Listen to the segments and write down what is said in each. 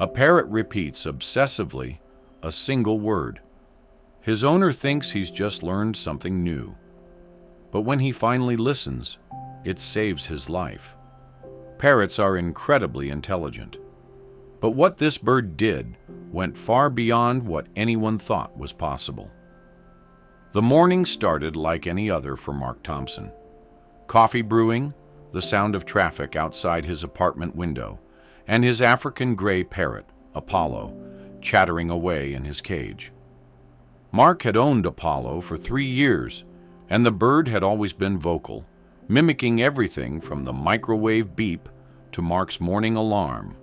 A parrot repeats obsessively a single word. His owner thinks he's just learned something new. But when he finally listens, it saves his life. Parrots are incredibly intelligent. But what this bird did went far beyond what anyone thought was possible. The morning started like any other for Mark Thompson. Coffee brewing, the sound of traffic outside his apartment window, and his African gray parrot, Apollo, chattering away in his cage. Mark had owned Apollo for 3 years, and the bird had always been vocal, mimicking everything from the microwave beep to Mark's morning alarm.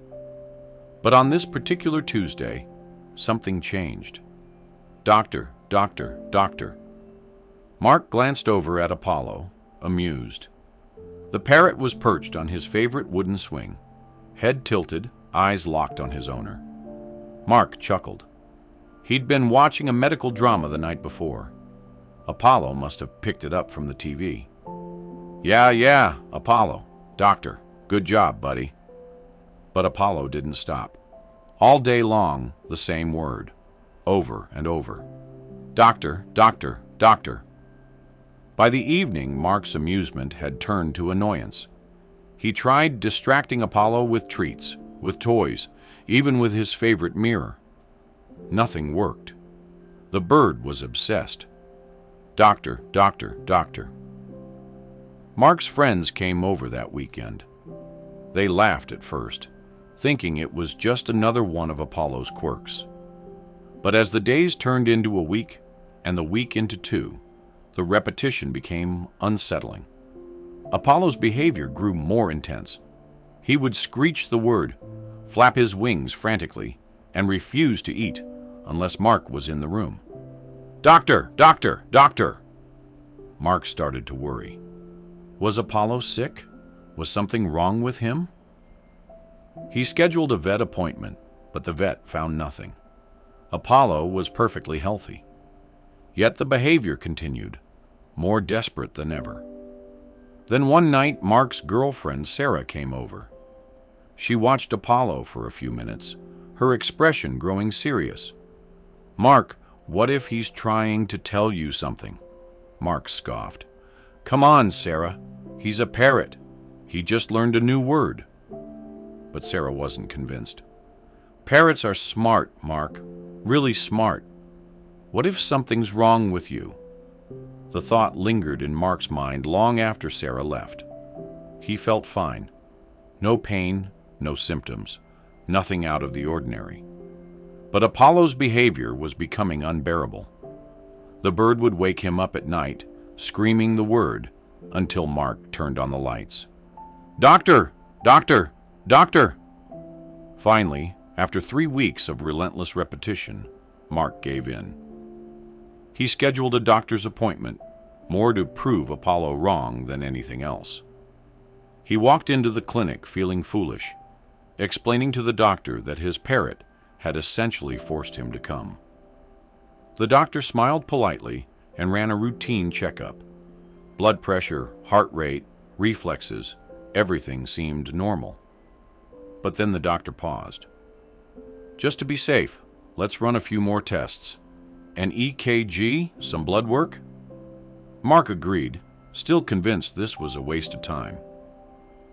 But on this particular Tuesday, something changed. Doctor, doctor, doctor. Mark glanced over at Apollo, amused. The parrot was perched on his favorite wooden swing, head tilted, eyes locked on his owner. Mark chuckled. He'd been watching a medical drama the night before. Apollo must have picked it up from the TV. Yeah, Apollo. Doctor, good job, buddy. But Apollo didn't stop. All day long, the same word, over and over. Doctor, doctor, doctor. By the evening, Mark's amusement had turned to annoyance. He tried distracting Apollo with treats, with toys, even with his favorite mirror. Nothing worked. The bird was obsessed. Doctor, doctor, doctor. Mark's friends came over that weekend. They laughed at first, thinking it was just another one of Apollo's quirks. But as the days turned into a week, and the week into 2, the repetition became unsettling. Apollo's behavior grew more intense. He would screech the word, flap his wings frantically, and refuse to eat unless Mark was in the room. Doctor, doctor, doctor! Mark started to worry. Was Apollo sick? Was something wrong with him? He scheduled a vet appointment, but the vet found nothing. Apollo was perfectly healthy. Yet the behavior continued, more desperate than ever. Then one night, Mark's girlfriend, Sarah, came over. She watched Apollo for a few minutes, her expression growing serious. Mark, what if he's trying to tell you something? Mark scoffed. Come on, Sarah. He's a parrot. He just learned a new word. But Sarah wasn't convinced. Parrots are smart, Mark. Really smart. What if something's wrong with you? The thought lingered in Mark's mind long after Sarah left. He felt fine. No pain, no symptoms, nothing out of the ordinary. But Apollo's behavior was becoming unbearable. The bird would wake him up at night, screaming the word, until Mark turned on the lights. Doctor! Doctor! Doctor! Finally, after 3 weeks of relentless repetition, Mark gave in. He scheduled a doctor's appointment, more to prove Apollo wrong than anything else. He walked into the clinic feeling foolish, explaining to the doctor that his parrot had essentially forced him to come. The doctor smiled politely and ran a routine checkup. Blood pressure, heart rate, reflexes, everything seemed normal. But then the doctor paused. Just to be safe, let's run a few more tests. An EKG, some blood work? Mark agreed, still convinced this was a waste of time.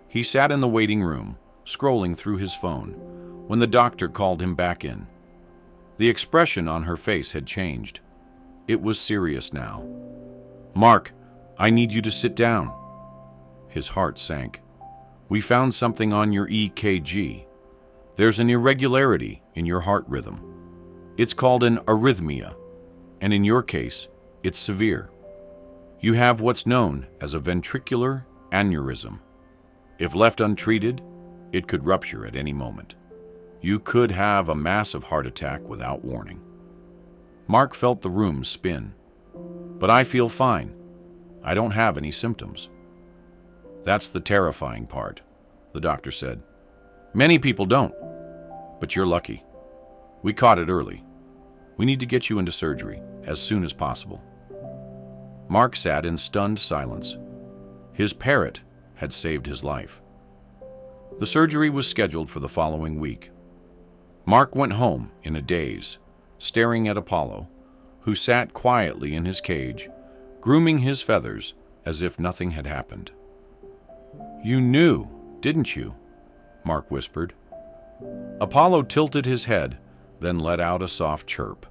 He sat in the waiting room, scrolling through his phone, when the doctor called him back in. The expression on her face had changed. It was serious now. Mark, I need you to sit down. His heart sank. We found something on your EKG. There's an irregularity in your heart rhythm. It's called an arrhythmia, and in your case, it's severe. You have what's known as a ventricular aneurysm. If left untreated, it could rupture at any moment. You could have a massive heart attack without warning. Mark felt the room spin. But I feel fine. I don't have any symptoms. That's the terrifying part, the doctor said. Many people don't, but you're lucky. We caught it early. We need to get you into surgery as soon as possible. Mark sat in stunned silence. His parrot had saved his life. The surgery was scheduled for the following week. Mark went home in a daze, staring at Apollo, who sat quietly in his cage, grooming his feathers as if nothing had happened. "You knew, didn't you?" Mark whispered. Apollo tilted his head, then let out a soft chirp.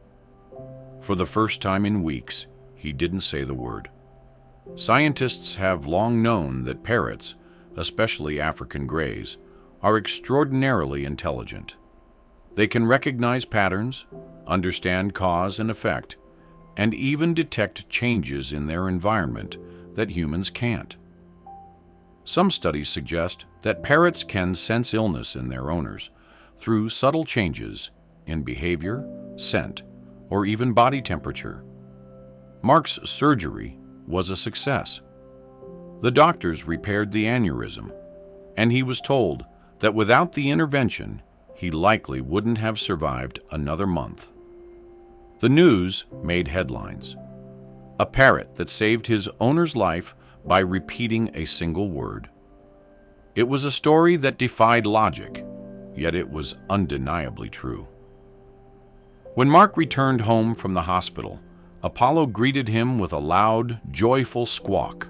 For the first time in weeks, he didn't say the word. Scientists have long known that parrots, especially African greys, are extraordinarily intelligent. They can recognize patterns, understand cause and effect, and even detect changes in their environment that humans can't. Some studies suggest that parrots can sense illness in their owners through subtle changes in behavior, scent, or even body temperature. Mark's surgery was a success. The doctors repaired the aneurysm, and he was told that without the intervention, he likely wouldn't have survived another month. The news made headlines. A parrot that saved his owner's life by repeating a single word. It was a story that defied logic, yet it was undeniably true. When Mark returned home from the hospital, Apollo greeted him with a loud, joyful squawk.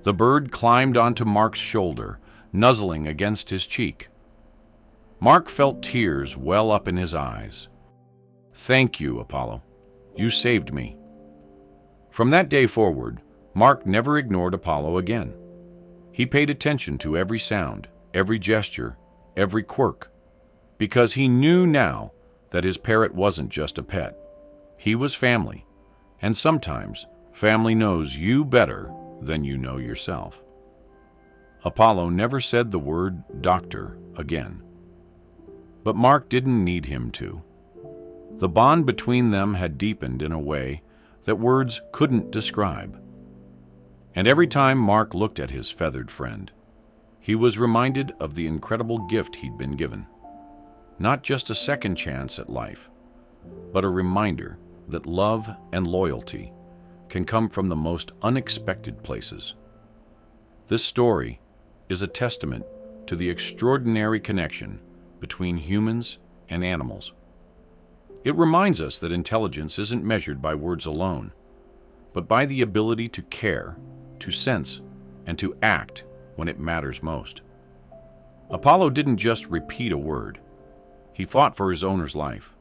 The bird climbed onto Mark's shoulder, nuzzling against his cheek. Mark felt tears well up in his eyes. "Thank you, Apollo. You saved me." From that day forward, Mark never ignored Apollo again. He paid attention to every sound, every gesture, every quirk, because he knew now that his parrot wasn't just a pet. He was family, and sometimes family knows you better than you know yourself. Apollo never said the word doctor again. But Mark didn't need him to. The bond between them had deepened in a way that words couldn't describe. And every time Mark looked at his feathered friend, he was reminded of the incredible gift he'd been given. Not just a second chance at life, but a reminder that love and loyalty can come from the most unexpected places. This story is a testament to the extraordinary connection between humans and animals. It reminds us that intelligence isn't measured by words alone, but by the ability to care, to sense, and to act when it matters most. Apollo didn't just repeat a word. He fought for his owner's life.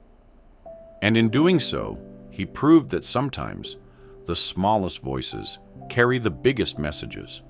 And in doing so, he proved that sometimes the smallest voices carry the biggest messages.